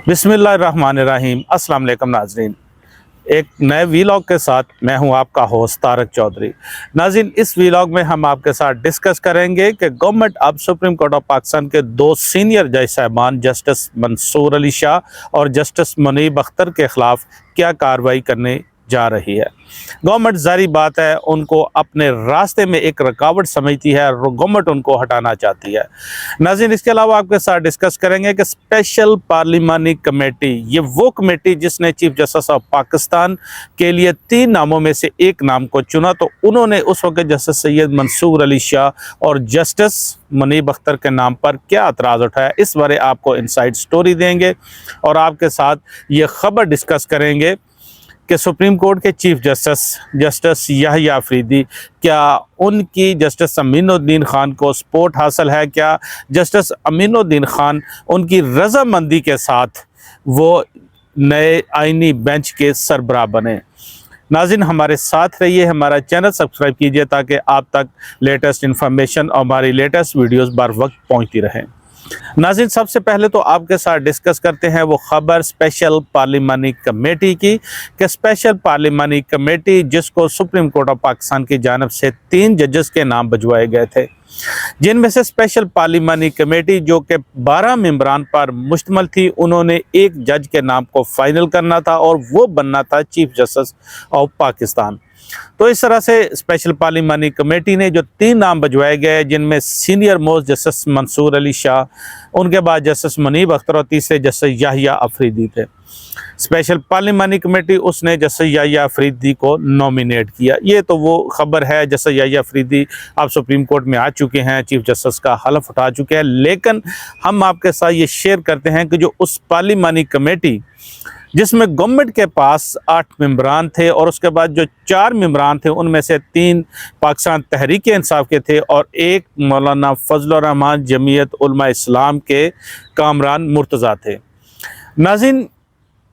बिस्मिल्लाहिर्रहमानिर्रहीम। अस्सलाम वालेकुम नाज़रीन, एक नए वीलॉग के साथ मैं हूं आपका होस्ट तारक चौधरी। नाज़रीन, इस वीलॉग में हम आपके साथ डिस्कस करेंगे कि गवर्नमेंट अब सुप्रीम कोर्ट ऑफ पाकिस्तान के दो सीनियर जज साहबान जस्टिस मंसूर अली शाह और जस्टिस मुनीब अख्तर के ख़िलाफ़ क्या कार्रवाई करने जा रही है। गवर्नमेंट ज़ाहिर बात है उनको अपने रास्ते में एक रुकावट समझती है और गवर्नमेंट उनको हटाना चाहती है। नाज़रीन, इसके अलावा आपके साथ डिस्कस करेंगे कि स्पेशल पार्लिमानी कमेटी, ये वो कमेटी जिसने चीफ जस्टिस ऑफ पाकिस्तान के लिए 3 नामों में से एक नाम को चुना, तो उन्होंने उस वक्त जस्टिस सैयद मंसूर अली शाह और जस्टिस मुनीब अख्तर के नाम पर क्या एतराज़ उठाया, इस बारे आपको इनसाइड स्टोरी देंगे और आपके साथ ये खबर डिस्कस करेंगे कि सुप्रीम कोर्ट के चीफ जस्टिस याहिया अफरीदी, क्या उनकी जस्टिस अमीनुद्दीन खान को सपोर्ट हासिल है, क्या जस्टिस अमीनुद्दीन खान उनकी रजामंदी के साथ वो नए आईनी बेंच के सरबराह बने। नाज़रीन, हमारे साथ रहिए, हमारा चैनल सब्सक्राइब कीजिए ताकि आप तक लेटेस्ट इन्फॉर्मेशन और हमारी लेटेस्ट वीडियोस बर वक्त पहुँचती रहें। नाज़रीन, सबसे पहले तो आपके साथ डिस्कस करते हैं वो खबर स्पेशल पार्लिमानी कमेटी की, कि स्पेशल पार्लिमानी कमेटी जिसको सुप्रीम कोर्ट ऑफ पाकिस्तान की जानिब से 3 जजेस के नाम भिजवाए गए थे, जिनमें से स्पेशल पार्लिमानी कमेटी जो कि 12 मेंबरान पर मुश्तमल थी, उन्होंने एक जज के नाम को फाइनल करना था और वो बनना था चीफ जस्टिस ऑफ पाकिस्तान। तो इस तरह से स्पेशल पार्लिमानी कमेटी ने जो 3 नाम भिजवाए गए, जिनमें senior most justice Mansoor Ali Shah, उनके बाद जस्टिस मुनीब अख्तर और तीसरे जस्टिस याहिया अफरीदी थे। स्पेशल पार्लिमानी कमेटी उसने जस्टिस याहिया अफरीदी को नॉमिनेट किया। ये तो वो खबर है, जस्टिस याहिया अफरीदी अब सुप्रीम कोर्ट में आ चुके हैं, चीफ जस्टिस का हलफ उठा चुके हैं। लेकिन हम आपके साथ ये शेयर करते हैं कि जो उस पार्लिमानी कमेटी जिसमें गवर्नमेंट के पास 8 मेंबरान थे और उसके बाद जो 4 मेंबरान थे उनमें से 3 पाकिस्तान तहरीक इंसाफ के थे और एक मौलाना फजलुर रहमान जमीयत उलमा इस्लाम के कामरान मुर्तज़ा थे। नाज़रीन,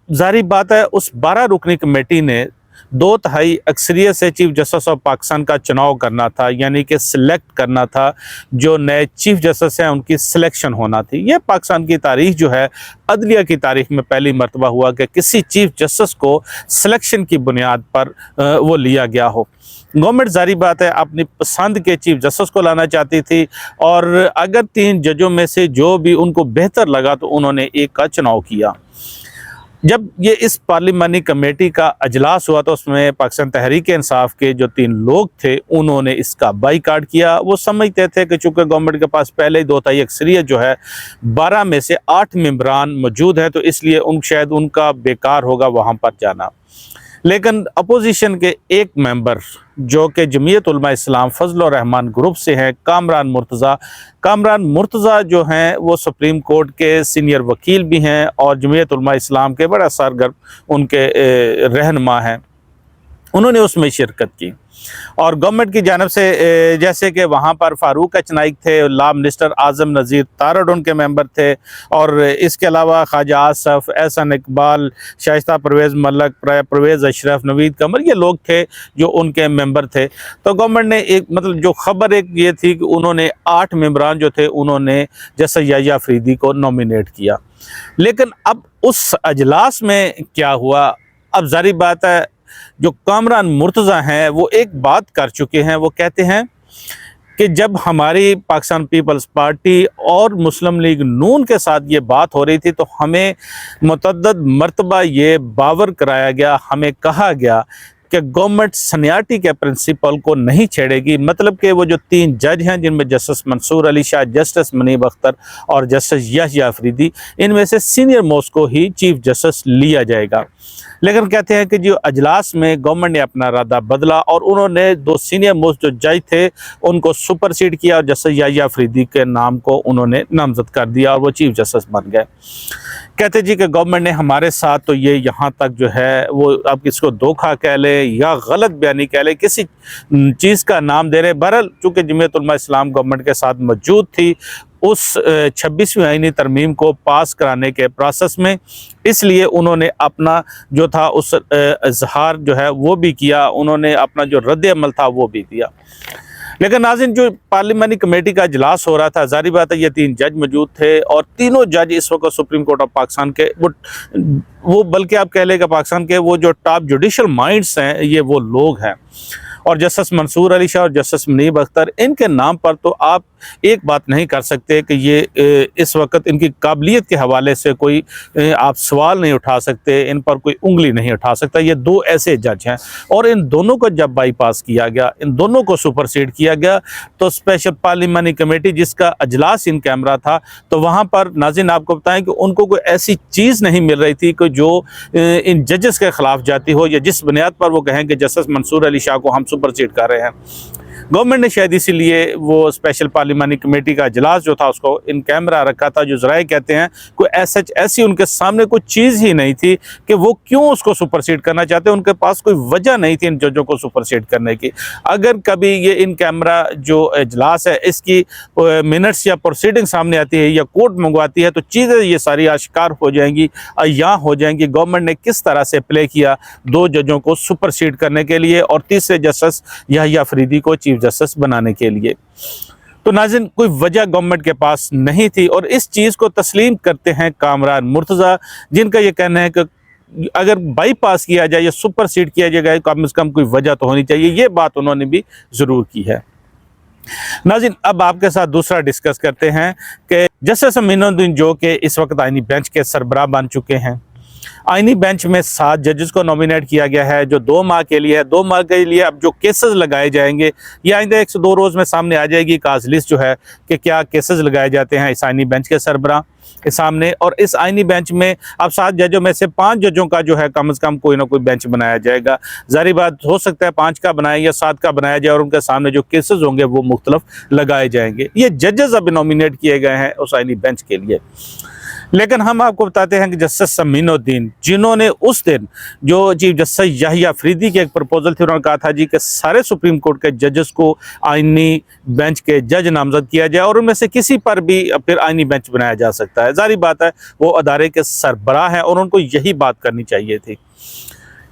ज़ाहिर बात है उस 12 रुकनी कमेटी ने 2/3 अक्सरियत से चीफ जस्टिस ऑफ पाकिस्तान का चुनाव करना था, यानी कि सिलेक्ट करना था। जो नए चीफ जस्टिस हैं उनकी सिलेक्शन होना थी। यह पाकिस्तान की तारीख जो है, अदलिया की तारीख में पहली मरतबा हुआ कि किसी चीफ जस्टिस को सिलेक्शन की बुनियाद पर वो लिया गया हो। गवर्नमेंट ज़ाहिर बात है अपनी पसंद के चीफ जस्टिस को लाना चाहती थी और अगर 3 जजों में से जो भी उनको बेहतर लगा तो उन्होंने एक का चुनाव किया। जब ये इस पार्लिमानी कमेटी का अजलास हुआ तो उसमें पाकिस्तान तहरीक इंसाफ के जो 3 लोग थे उन्होंने इसका बाईकाट किया। वो समझते थे कि चूँकि गवर्नमेंट के पास पहले ही 2/3 अक्सरियत जो है, 12 में से 8 मेंबरान मौजूद हैं, तो इसलिए शायद उनका बेकार होगा वहाँ पर जाना। लेकिन अपोजिशन के एक मेंबर जो कि जमीयत उलमा इस्लाम फजलुर रहमान ग्रुप से हैं, कामरान मुर्तज़ा जो हैं वो सुप्रीम कोर्ट के सीनियर वकील भी हैं और जमीयत उलमा इस्लाम के बड़ा सरगर्म उनके रहनुमा हैं, उन्होंने उसमें शिरकत की। और गवर्नमेंट की जानिब से जैसे कि वहाँ पर फारूक अचनाइक थे, लॉ मिनिस्टर आज़म नज़ीर तारड़ उनके मेंबर थे और इसके अलावा ख्वाजा आसफ, एहसन इकबाल, शाइस्ता परवेज़ मलक, परवेज़ अशरफ, नवीद कमर, ये लोग थे जो उनके मेंबर थे। तो गवर्नमेंट ने एक जो खबर एक ये थी कि उन्होंने 8 मेंबरान जो थे उन्होंने जस्टिस याहिया अफरीदी को नॉमिनेट किया। लेकिन अब उस अजलास में क्या हुआ, अब ज़ाहिर बात है जो कामरान मुर्तज़ा हैं वो एक बात कर चुके हैं। वो कहते हैं कि जब हमारी पाकिस्तान पीपल्स पार्टी और मुस्लिम लीग नून के साथ ये बात हो रही थी तो हमें मुतअद्दिद मरतबा ये बावर कराया गया, हमें कहा गया कि गवर्नमेंट सीनियरिटी के प्रिंसिपल को नहीं छेड़ेगी। मतलब कि वो जो 3 जज हैं जिनमें जस्टिस मंसूर अली शाह, जस्टिस मुनीब अख्तर और जस्टिस याहिया अफरीदी, इनमें से सीनियर मोस्ट को ही चीफ जस्टिस लिया जाएगा। लेकिन कहते हैं कि जो अजलास में गवर्नमेंट ने अपना इरादा बदला और उन्होंने 2 सीनियर मोस्ट जो जज थे उनको सुपरसीड किया और जस्टिस याहिया अफरीदी के नाम को उन्होंने नामजद कर दिया और वो चीफ जस्टिस बन गए। कहते जी कि गवर्नमेंट ने हमारे साथ तो ये यहाँ तक जो है वो अब किसको धोखा कह ले या गलत बयानी कह ले, किसी चीज़ का नाम दे रहे। बहरहाल चूँकि जमीयत उलमा इस्लाम गवर्नमेंट के साथ मौजूद थी उस 26वीं आईनी तरमीम को पास कराने के प्रोसेस में, इसलिए उन्होंने अपना जो था उस इजहार जो है वो भी किया, उन्होंने अपना जो रद्द अमल था वो भी दिया। लेकिन नाज़रीन, जो पार्लियामानी कमेटी का इजलास हो रहा था, ज़ाहिर बात है ये 3 जज मौजूद थे और तीनों जज इस वक्त सुप्रीम कोर्ट ऑफ पाकिस्तान के वो बल्कि आप कह लेगा पाकिस्तान के वो जो टॉप जुडिशल माइंड्स हैं, ये वो लोग हैं। और जस्टिस मंसूर अली शाह और जस्टिस मुनीब अख्तर, इनके नाम पर तो आप एक बात नहीं कर सकते कि ये इस वक्त इनकी काबिलियत के हवाले से कोई आप सवाल नहीं उठा सकते, इन पर कोई उंगली नहीं उठा सकता। ये 2 ऐसे जज हैं और इन दोनों को जब बाईपास किया गया, इन दोनों को सुपरसीड किया गया, तो स्पेशल पार्लियामानी कमेटी जिसका अजलास इन कैमरा था, तो वहाँ पर नाज़रीन आपको बताएं कि उनको कोई ऐसी चीज़ नहीं मिल रही थी कि जो इन जजेस के खिलाफ जाती हो, या जिस बुनियाद पर वो कहें कि जस्टिस मंसूर अली शाह को हम सुपरसीड कर रहे हैं। गवर्नमेंट ने शायद इसीलिए वो स्पेशल पार्लियामानी कमेटी का इजलास जो था उसको इन कैमरा रखा था। जो ज़राए कहते हैं कोई ऐसी उनके सामने कोई चीज़ ही नहीं थी कि वो क्यों उसको सुपरसीड करना चाहते, उनके पास कोई वजह नहीं थी इन जजों को सुपरसीड करने की। अगर कभी ये इन कैमरा जो इजलास है इसकी मिनट्स या प्रोसीडिंग सामने आती है या कोर्ट मंगवाती है, तो चीज़ें ये सारी आश्कार हो जाएंगी, अय्याह हो जाएंगी गवर्नमेंट ने किस तरह से प्ले किया 2 जजों को सुपरसीड करने के लिए और तीसरे जस्टिस याहिया अफरीदी को चीफ जस्टिस बनाने के लिए। तो नाज़रीन, कोई वजह गवर्नमेंट के पास नहीं थी और इस चीज़ को तस्लीम करते हैं कामरान मुर्तज़ा, जिनका ये कहना है कि अगर बाईपास किया जाए या सुपरसीड किया जाएगा, कम से कम कोई वजह तो होनी चाहिए। ये बात उन्होंने भी ज़रूर की है। नाज़रीन, अब आपके साथ दूसरा डिस्कस करते हैं कि जस्टिस अमीनुद्दीन जो कि इस वक्त आईनी बेंच के सरबराह बन चुके हैं। आईनी बेंच में 7 जजेस को नॉमिनेट किया गया है जो 2 माह के लिए है। 2 माह के लिए अब जो केसेस लगाए जाएंगे ये आइंदा 1 से 2 रोज़ में सामने आ जाएगी काज लिस्ट जो है कि क्या केसेस लगाए जाते हैं इस आईनी बेंच के सरबराह के सामने। और इस आईनी बेंच में अब 7 जजों में से 5 जजों का जो है कम से कम कोई ना कोई बेंच बनाया जाएगा। ज़ाहिर बात हो सकता है 5 का बनाया या 7 का बनाया जाए और उनके सामने जो केसेस होंगे वो मुख्तलिफ लगाए जाएंगे। ये जजेस अब नॉमिनेट किए गए हैं उस आईनी बेंच के लिए। लेकिन हम आपको बताते हैं कि जस्टिस अमीनुद्दीन जिन्होंने उस दिन जो चीफ जस्टिस याहिया अफरीदी की एक प्रपोजल थी, उन्होंने कहा था जी कि सारे सुप्रीम कोर्ट के जजेस को आईनी बेंच के जज नामजद किया जाए और उनमें से किसी पर भी फिर आईनी बेंच बनाया जा सकता है। जाहिर बात है वो अदारे के सरबराह हैं और उनको यही बात करनी चाहिए थी।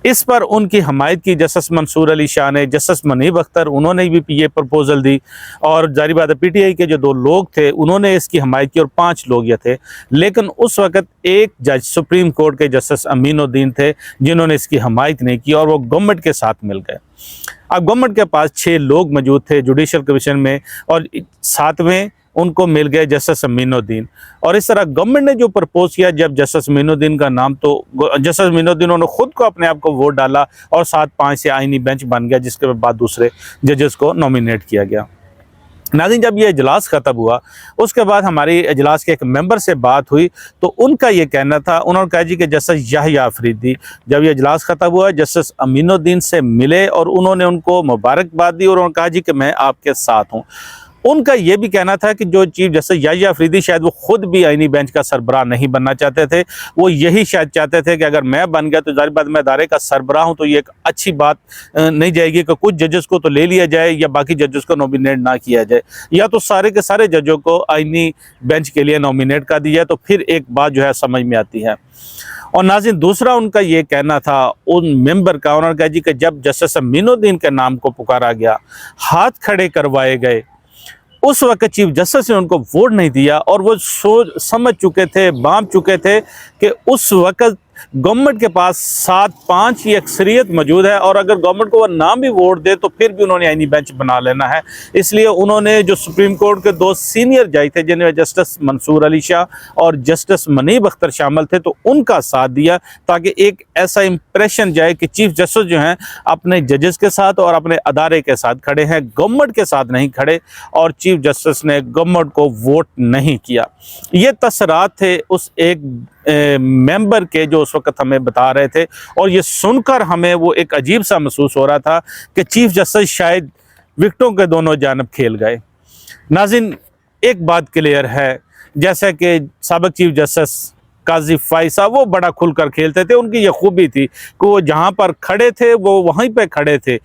इस पर उनकी हमायत की जस्टिस मंसूर अली शाह ने, जस्टिस मुनीब अख्तर उन्होंने भी ये प्रपोज़ल दी और जाहिर बात है पीटीआई के जो 2 लोग थे उन्होंने इसकी हमायत की और 5 लोग ये थे। लेकिन उस वक़्त एक जज सुप्रीम कोर्ट के जस्टिस अमीनुद्दीन थे जिन्होंने इसकी हमायत नहीं की और वो गवर्नमेंट के साथ मिल गए। अब गवर्नमेंट के पास 6 लोग मौजूद थे जुडिशल कमीशन में और 7वें उनको मिल गए जस्टिस अमीनुद्दीन। और इस तरह गवर्नमेंट ने जो प्रपोज किया, जब जस्टिस अमीनुद्दीन का नाम, तो जस्टिस अमीनुद्दीन उन्होंने खुद को अपने आप को वोट डाला और 7-5 से आईनी बेंच बन गया, जिसके बाद दूसरे जजेस को नॉमिनेट किया गया। नाज़रीन, जब ये इजलास ख़त्म हुआ उसके बाद हमारी इजलास के एक मेंबर से बात हुई तो उनका ये कहना था, उन्होंने कहा जी कि जस्टिस याहिया अफरीदी जब ये इजलास ख़त्म हुआ जस्टिस अमीनुद्दीन से मिले और उन्होंने उनको मुबारकबाद दी और उन्होंने कहा जी कि मैं आपके साथ हूँ। उनका यह भी कहना था कि जो चीफ जस्टिस याहिया अफरीदी शायद वो खुद भी आईनी बेंच का सरबराह नहीं बनना चाहते थे, वो यही शायद चाहते थे कि अगर मैं बन गया तो जाहिर बात मैं अदारे का सरबराह हूं तो ये एक अच्छी बात नहीं जाएगी कि कुछ जजेस को तो ले लिया जाए या बाकी जजेस को नॉमिनेट ना किया जाए, या तो सारे के सारे जजों को आईनी बेंच के लिए नॉमिनेट कर दिया तो फिर एक बात जो है समझ में आती है। और नाज़रीन, दूसरा उनका ये कहना था उन मेंबर का, उन्होंने कहा जी कि जब जस्टिस अमीनुद्दीन के नाम को पुकारा गया, हाथ खड़े करवाए गए, उस वक्त चीफ जस्टिस ने उनको वोट नहीं दिया और वो समझ चुके थे, बांध चुके थे कि उस वक्त गवर्नमेंट के पास 7-5 की अक्सरियत मौजूद है और अगर गवर्नमेंट को वो नाम भी वोट दे तो फिर भी उन्होंने आईनी बेंच बना लेना है। इसलिए उन्होंने जो सुप्रीम कोर्ट के 2 सीनियर जज थे जिनमें जस्टिस मंसूर अली शाह और जस्टिस मुनीब अख्तर शामिल थे, तो उनका साथ दिया ताकि एक ऐसा इंप्रेशन जाए कि चीफ जस्टिस जो हैं अपने जजेस के साथ और अपने अदारे के साथ खड़े हैं, गवर्नमेंट के साथ नहीं खड़े, और चीफ जस्टिस ने गवर्नमेंट को वोट नहीं किया। ये तसरात थे उस एक मेंबर के जो उस वक्त हमें बता रहे थे और ये सुनकर हमें वो एक अजीब सा महसूस हो रहा था कि चीफ जस्टिस शायद विकेटों के दोनों जानब खेल गए। नाज़रीन, एक बात क्लियर है, जैसा कि साबिक चीफ जस्टिस काजी फाइज साहब वो बड़ा खुलकर खेलते थे, उनकी ये खूबी थी कि वो जहाँ पर खड़े थे वो वहीं पे खड़े थे।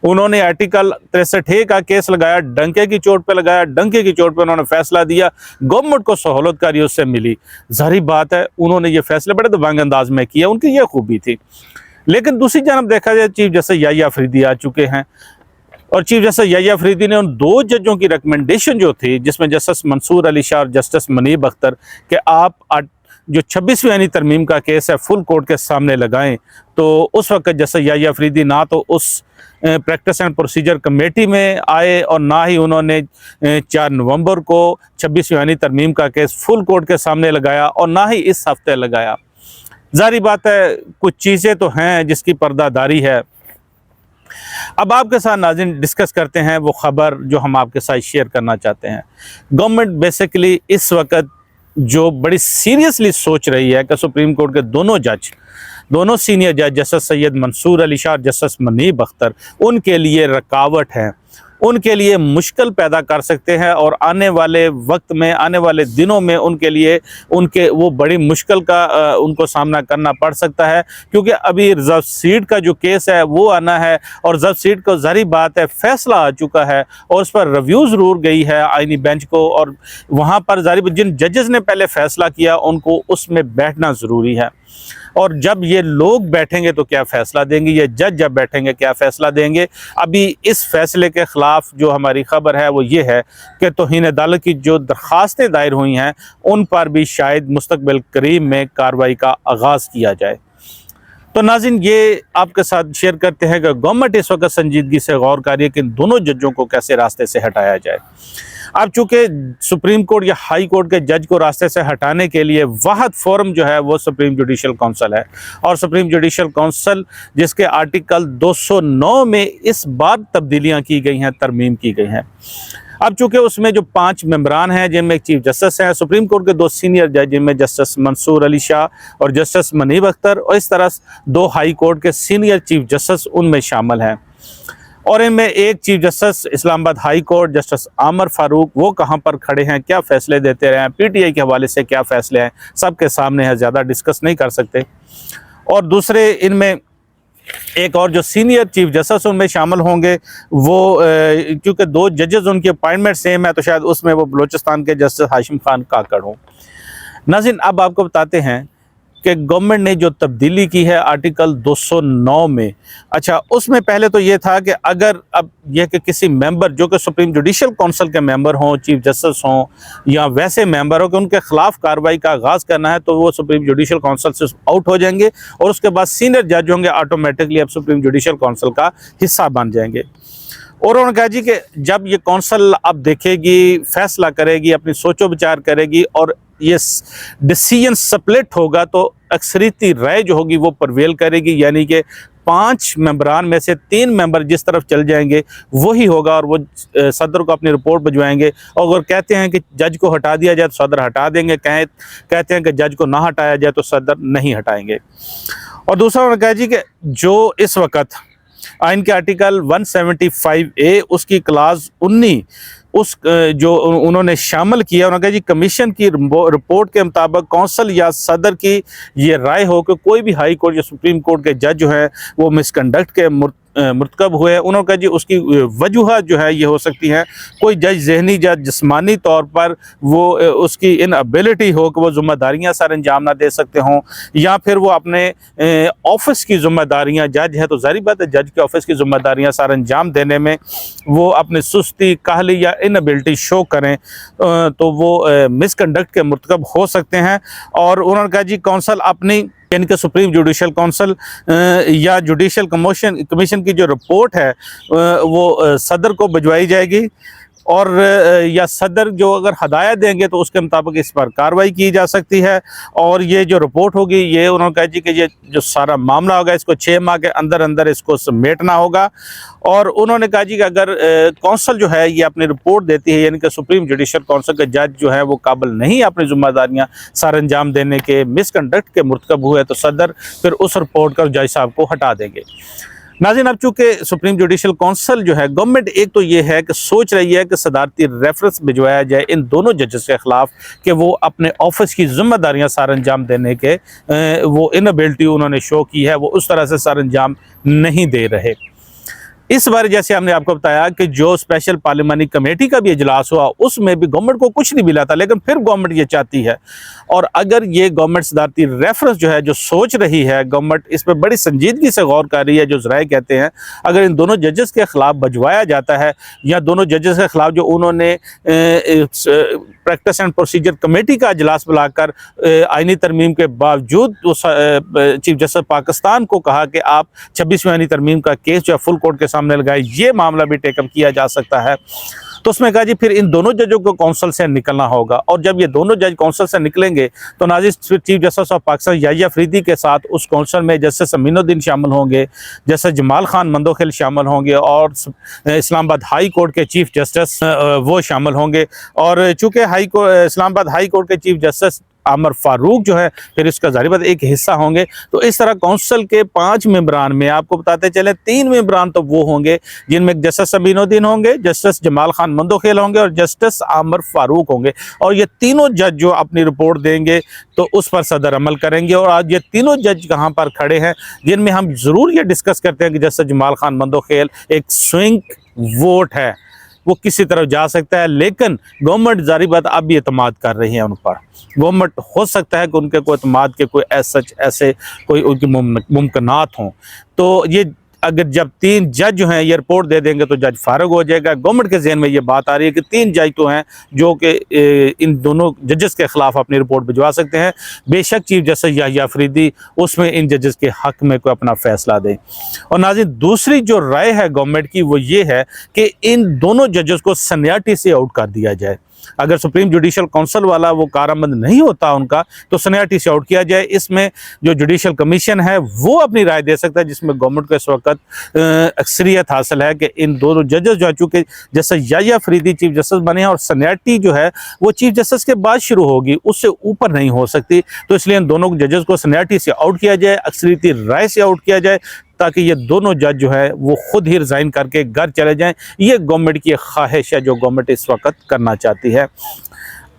उन्होंने आर्टिकल 63 का केस लगाया, डंके की चोट पे लगाया, डंके की चोट पे उन्होंने फैसला दिया, गवर्नमेंट को सहूलतकारी उससे मिली। जाहिर बात है उन्होंने ये फैसले बड़े दबंग अंदाज में किया, उनकी ये खूबी थी। लेकिन दूसरी जानब देखा जाए चीफ जस्टिस याहिया अफरीदी आ चुके हैं, और चीफ जस्टिस याहिया अफरीदी ने उन दो जजों की रिकमेंडेशन जो थी, जिसमें जस्टिस मंसूर अली शाह और जस्टिस मुनीब अख्तर, कि आप जो 26वीं यानी तरमीम का केस है फुल कोर्ट के सामने लगाएं, तो उस वक्त जस्टिस याहिया अफरीदी ना तो उस प्रैक्टिस एंड प्रोसीजर कमेटी में आए और ना ही उन्होंने 4 नवंबर को 26वीं यानी तरमीम का केस फुल कोर्ट के सामने लगाया और ना ही इस हफ्ते लगाया। जारी बात है कुछ चीज़ें तो हैं जिसकी पर्दादारी है। अब आपके साथ नाज़रीन डिस्कस करते हैं वो ख़बर जो हम आपके साथ शेयर करना चाहते हैं। गवर्नमेंट बेसिकली इस वक्त जो बड़ी सीरियसली सोच रही है कि सुप्रीम कोर्ट के दोनों सीनियर जज जस्टिस सैयद मंसूर अली शाह और जस्टिस मुनीब अख्तर उनके लिए रुकावट है, उनके लिए मुश्किल पैदा कर सकते हैं और आने वाले वक्त में, आने वाले दिनों में उनके लिए वो बड़ी मुश्किल का उनको सामना करना पड़ सकता है, क्योंकि अभी रिजर्व सीट का जो केस है वो आना है और रिजर्व सीट को ज़ाहिर बात है फैसला आ चुका है और उस पर रिव्यू ज़रूर गई है आईनी बेंच को, और वहाँ पर ज़ाहिर जिन जजेस ने पहले फ़ैसला किया उनको उसमें बैठना ज़रूरी है। और जब ये लोग बैठेंगे तो क्या फ़ैसला देंगे, ये जज जब बैठेंगे क्या फ़ैसला देंगे। अभी इस फैसले के ख़िलाफ़ जो हमारी ख़बर है वो ये है कि तौहीन अदालत की जो दरख्वास्तें दायर हुई हैं उन पर भी शायद मुस्तक़बिल करीब में कार्रवाई का आगाज़ किया जाए। तो नाज़रीन ये आपके साथ शेयर करते हैं कि गवर्नमेंट इस वक्त संजीदगी से गौर कर रही है कि इन दोनों जजों को कैसे रास्ते से हटाया जाए। अब चूँकि सुप्रीम कोर्ट या हाई कोर्ट के जज को रास्ते से हटाने के लिए वाहिद फोरम जो है वो सुप्रीम जुडिशल काउंसिल है, और सुप्रीम जुडिशल काउंसिल जिसके आर्टिकल 209 में इस बार तब्दीलियाँ की गई हैं, तरमीम की गई हैं। अब चूँकि उसमें जो 5 मेंबरान हैं जिनमें एक चीफ जस्टिस हैं, सुप्रीम कोर्ट के 2 सीनियर जज जिनमें जस्टिस मंसूर अली शाह और जस्टिस मुनीब अख्तर, और इस तरह 2 हाई कोर्ट के सीनियर चीफ जस्टिस उनमें शामिल हैं, और इनमें एक chief justice Islamabad high court justice आमर फारूक, वो कहाँ पर खड़े हैं, क्या फ़ैसले देते रहे हैं, पीटीआई के हवाले से क्या फ़ैसले हैं, सबके सामने है, ज़्यादा डिस्कस नहीं कर सकते। और दूसरे इनमें एक और जो सीनियर चीफ जस्टिस उनमें शामिल होंगे वो क्योंकि 2 जजेस उनकी अपॉइंटमेंट सेम है तो शायद उसमें वो बलूचिस्तान के जस्टिस हाशिम खान काकड़ हों। नाज़रीन अब आपको बताते हैं कि गवर्नमेंट ने जो तब्दीली की है आर्टिकल 209 में, अच्छा उसमें पहले तो ये था कि अगर अब यह कि किसी मेंबर जो कि सुप्रीम जुडिशल काउंसिल के मेंबर हों, चीफ जस्टिस हों या वैसे मेंबर हो कि उनके ख़िलाफ़ कार्रवाई का आगाज़ करना है तो वो सुप्रीम जुडिशल काउंसिल से आउट हो जाएंगे और उसके बाद सीनियर जज होंगे, ऑटोमेटिकली अब सुप्रीम जुडिशल काउंसिल का हिस्सा बन जाएंगे। और उन्होंने कहा जी कि जब ये कौंसल अब देखेगी, फैसला करेगी, अपनी सोचो विचार करेगी और ये डिसीजन स्प्लिट होगा तो अक्सरियती राय जो होगी वो परवेल करेगी, यानी कि 5 मेंबरान में से 3 मेंबर जिस तरफ चल जाएंगे वही होगा और वो सदर को अपनी रिपोर्ट भिजवाएंगे। और अगर कहते हैं कि जज को हटा दिया जाए तो सदर हटा देंगे, कहते हैं कि जज को ना हटाया जाए तो सदर नहीं हटाएंगे। और दूसरा उन्होंने कहा जी कि जो इस वक्त आइन के आर्टिकल 175A उसकी क्लास 19 उस जो उन्होंने शामिल किया, उन्होंने कहा जी कमीशन की रिपोर्ट के मुताबिक कौंसल या सदर की ये राय हो कि कोई भी हाई कोर्ट या सुप्रीम कोर्ट के जज जो है वो मिसकंडक्ट के मुर्तकब हुए, उन्होंने कहा जी उसकी वजूहत जो है ये हो सकती हैं, कोई जज जहनी या जिस्मानी तौर पर वो उसकी इनएबिलिटी हो कि वो ज़िम्मेदारियाँ सर अंजाम ना दे सकते हों, या फिर वो अपने ऑफिस की ज़िम्मेदारियाँ, जज है तो ज़ाहिर बात है जज के ऑफिस की ज़िम्मेदारियाँ सर अंजाम देने में वो अपनी सुस्ती, काहली या इनएबिलिटी शो करें तो वो मिसकंडक्ट के मुर्तकब हो सकते हैं। और उन्होंने कहा जी कौंसल अपनी इनके सुप्रीम जुडिशल काउंसिल या जुडिशल कमीशन की जो रिपोर्ट है वो सदर को भिजवाई जाएगी और या सदर जो अगर हदायत देंगे तो उसके मुताबिक इस पर कार्रवाई की जा सकती है। और ये जो रिपोर्ट होगी ये उन्होंने कहा जी कि ये जो सारा मामला होगा इसको 6 माह के अंदर अंदर इसको समेटना होगा। और उन्होंने कहा जी कि अगर कौंसल जो है ये अपनी रिपोर्ट देती है, यानी कि सुप्रीम जुडिशल काउंसिल के जज जो है वो काबिल नहीं अपनी जिम्मेदारियाँ सर अंजाम देने के, मिसकंडक्ट के मुर्तकब हुए तो सदर फिर उस रिपोर्ट कर जज साहब को हटा देंगे। नाज़रीन अब चूँकि सुप्रीम जुडिशल काउंसिल जो है गवर्नमेंट एक तो ये है कि सोच रही है कि सदारती रेफरेंस भिजवाया जाए इन दोनों जजेस के ख़िलाफ़ कि वो अपने ऑफिस की जिम्मेदारियां सर अंजाम देने के वो इनएबिलिटी उन्होंने शो की है, वो उस तरह से सर अंजाम नहीं दे रहे। इस बार जैसे हमने आपको बताया कि जो स्पेशल पार्लियामानी कमेटी का भी इजलास हुआ उसमें भी गवर्नमेंट को कुछ नहीं मिला था, लेकिन फिर गवर्नमेंट ये चाहती है, और अगर ये गवर्नमेंट सदारती रेफरेंस जो है जो सोच रही है, गवर्नमेंट इस पर बड़ी संजीदगी से गौर कर रही है, जो ज़राए कहते हैं अगर इन दोनों जजेस के खिलाफ भजवाया जाता है या दोनों जजेस के खिलाफ जो उन्होंने प्रैक्टिस एंड प्रोसीजर कमेटी का इजलास बुलाकर आईनी तरमीम के बावजूद उस चीफ जस्टिस पाकिस्तान को कहा कि आप 26वीं आईनी तरमीम का केस जो है फुल कोर्ट के सामने लगाए, ये मामला भी टेकअप किया जा सकता है। तो उसमें कहा जी फिर इन दोनों जजों को काउंसिल से निकलना होगा, और जब ये दोनों जज काउंसिल से निकलेंगे तो नाज़रीन chief justice of Pakistan Yahya Afridi के साथ उस काउंसिल में जस्टिस अमीनुद्दीन शामिल होंगे, जस्टिस जमाल खान मंदोखिल शामिल होंगे, और इस्लामाबाद हाई कोर्ट के चीफ जस्टिस वो शामिल होंगे। और चूँकि इस्लामाबाद हाई कोर्ट के चीफ जस्टिस आमर फारूक जो है फिर इसका जारी बात एक हिस्सा होंगे, तो इस तरह काउंसिल के 5 मेंबरान में आपको बताते चले 3 मेंबरान तो वो होंगे जिनमें जस्टिस अमीनुद्दीन होंगे, जस्टिस जमाल खान मंदोखेल होंगे और जस्टिस आमर फारूक होंगे, और ये तीनों जज जो अपनी रिपोर्ट देंगे तो उस पर सदर अमल करेंगे। और आज ये तीनों जज कहाँ पर खड़े हैं, जिनमें हम ज़रूर ये डिस्कस करते हैं कि जस्टिस जमाल खान मंदोखेल एक स्विंग वोट है, वो किसी तरफ जा सकता है, लेकिन गवर्नमेंट जारी बात अब भी एतमाद कर रही है उन पर। गवर्नमेंट हो सकता है कि उनके कोई एतमाद के कोई ऐसे कोई उनकी मुमकिनात हों, तो ये अगर जब 3 जज जो हैं ये रिपोर्ट दे देंगे तो जज फारग हो जाएगा। गवर्नमेंट के जहन में ये बात आ रही है कि 3 जज तो हैं जो कि इन दोनों जजेस के खिलाफ अपनी रिपोर्ट भिजवा सकते हैं। बेशक चीफ जस्टिस याहिया अफरीदी उसमें इन जजेस के हक में कोई अपना फैसला दें। और नाज़रीन दूसरी जो राय है गवर्नमेंट की वो ये है कि इन दोनों जजेस को सीनियरिटी से आउट कर दिया जाए। अगर सुप्रीम जुडिशल काउंसिल वाला वो कारआमद नहीं होता उनका तो सीनियरिटी से आउट किया जाए। इसमें जो जुडिशल कमीशन है वो अपनी राय दे सकता है, जिसमें गवर्नमेंट को इस वक्त अक्सरियत हासिल है कि इन दोनों जजेस जो है चूँकि justice Yahya Afridi chief justice बने हैं और सीनियरिटी जो है वो चीफ जस्टिस के बाद शुरू होगी, उससे ऊपर नहीं हो सकती, तो इसलिए इन दोनों जजेस को सीनियरिटी से आउट किया जाए, अक्सरियती राय से आउट किया जाए, ताकि ये दोनों जज जो है वो खुद ही रिज़ाइन करके घर चले जाएं। ये गवर्नमेंट की ख्वाहिश है जो गवर्नमेंट इस वक्त करना चाहती है।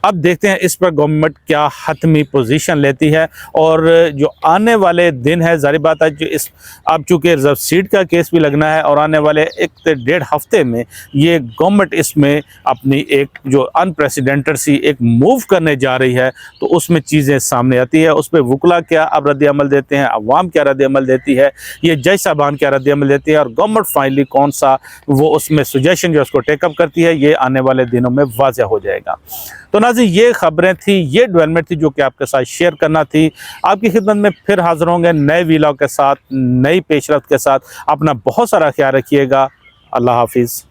अब देखते हैं इस पर गवर्नमेंट क्या हतमी पोजीशन लेती है, और जो आने वाले दिन है जारी बात है जो इस अब चूँकि रिजर्व सीट का केस भी लगना है और आने वाले 1 से 1.5 हफ्ते में ये गवर्नमेंट इसमें अपनी एक जो अनप्रेसिडेंटेड सी एक मूव करने जा रही है, तो उसमें चीज़ें सामने आती है। उस पर वकला क्या अब रद्द अमल देते हैं, अवाम क्या रद्द अमल देती है, ये जज साहबान क्या रद्द अमल देती है, और गवर्नमेंट फाइनली कौन सा वो उसमें सुजेशन जो उसको टेकअप करती है, ये आने वाले दिनों में वाज़ह हो जाएगा। तो नाज़रीन ये खबरें थी, ये डेवलपमेंट थी जो कि आपके साथ शेयर करना थी। आपकी खिदमत में फिर हाजिर होंगे नए वीलॉग के साथ, नई पेशरफ्त के साथ। अपना बहुत सारा ख्याल रखिएगा। अल्लाह हाफिज़।